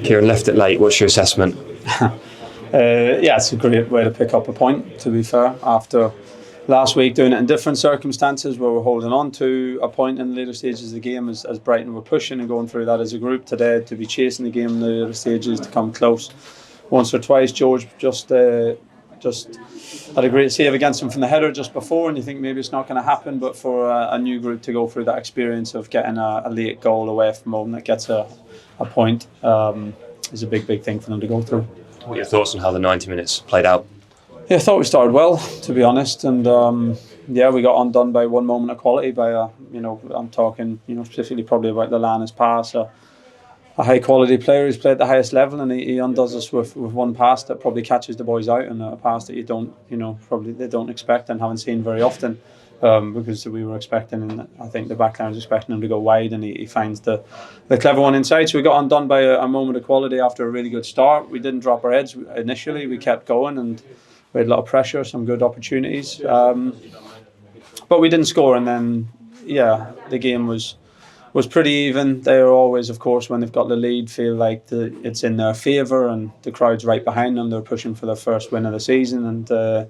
Kieran, left it late. What's your assessment? Yeah, it's a great way to pick up a point, to be fair. After last week doing it in different circumstances where we're holding on to a point in the later stages of the game as Brighton were pushing and going through that as a group. Today, to be chasing the game in the later stages, to come close once or twice. George just had a great save against him from the header just before, and you think maybe it's not going to happen, but for a new group to go through that experience of getting a late goal away from home that gets a point is a big thing for them to go through. What are your thoughts on how the 90 minutes played out? Yeah, I thought we started well, to be honest, and we got undone by one moment of quality by I'm talking specifically probably about Lallana's pass, a high quality player who's played at the highest level, and he undoes us with one pass that probably catches the boys out, and a pass that they don't expect and haven't seen very often, because we were expecting, and I think the backline was expecting him to go wide, and he finds the clever one inside. So we got undone by a moment of quality after a really good start. We didn't drop our heads initially. We kept going, and we had a lot of pressure, some good opportunities, but we didn't score. And then the game was pretty even. They are always, of course, when they've got the lead, feel like it's in their favour, and the crowd's right behind them. They're pushing for their first win of the season, and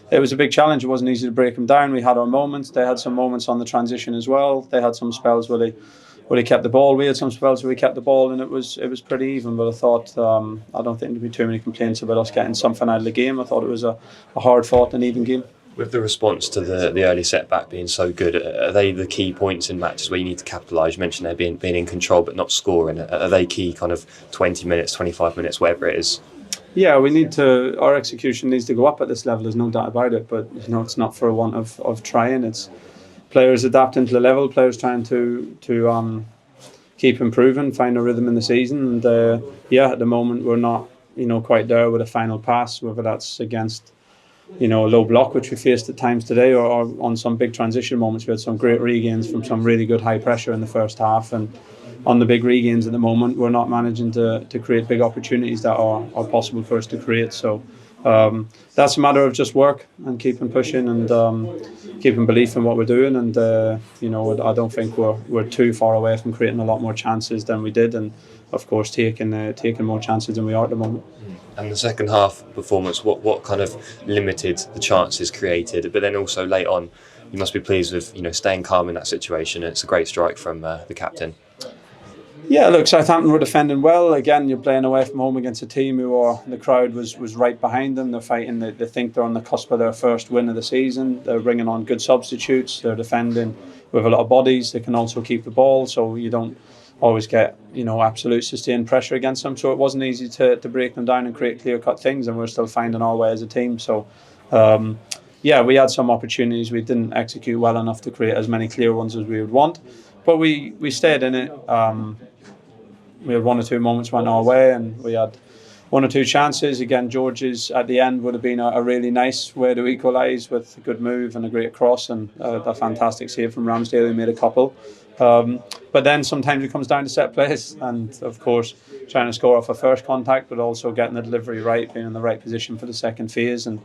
it was a big challenge. It wasn't easy to break them down. We had our moments. They had some moments on the transition as well. They had some spells where they kept the ball. We had some spells where we kept the ball, and it was pretty even. But I thought I don't think there'd be too many complaints about us getting something out of the game. I thought it was a hard fought and even game. With the response to the early setback being so good, are they the key points in matches where you need to capitalise? You mentioned they're being in control but not scoring. Are they key kind of 20 minutes, 25 minutes, whatever it is? Yeah, our execution needs to go up at this level, there's no doubt about it, but it's not for a want of trying. It's players adapting to the level, players trying to keep improving, find a rhythm in the season, and at the moment we're not quite there with a final pass, whether that's against a low block, which we faced at times today, or on some big transition moments. We had some great regains from some really good high pressure in the first half, and on the big regains at the moment we're not managing to create big opportunities that are possible for us to create. So that's a matter of just work and keeping pushing and keeping belief in what we're doing, and I don't think we're too far away from creating a lot more chances than we did, and of course taking more chances than we are at the moment. And the second half performance, what kind of limited the chances created, but then also late on you must be pleased with staying calm in that situation. It's a great strike from the captain. Yeah, look, Southampton were defending well. Again, you're playing away from home against a team the crowd was right behind them. They're fighting. They think they're on the cusp of their first win of the season. They're bringing on good substitutes. They're defending with a lot of bodies. They can also keep the ball, so you don't always get absolute sustained pressure against them. So it wasn't easy to break them down and create clear-cut things, and we're still finding our way as a team. So we had some opportunities. We didn't execute well enough to create as many clear ones as we would want, but we stayed in it. We had one or two moments went our way, and we had one or two chances. Again, George's at the end would have been a really nice way to equalise with a good move and a great cross, and a fantastic save from Ramsdale, who made a couple. But then sometimes it comes down to set plays, and of course trying to score off a first contact, but also getting the delivery right, being in the right position for the second phase. And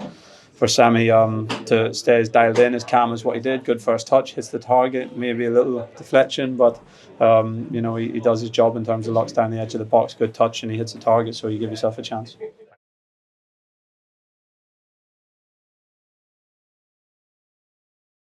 for Sammy to stay as dialed in, as calm as what he did. Good first touch, hits the target, maybe a little deflection, but he does his job in terms of locks down the edge of the box, good touch, and he hits the target, so you give yourself a chance.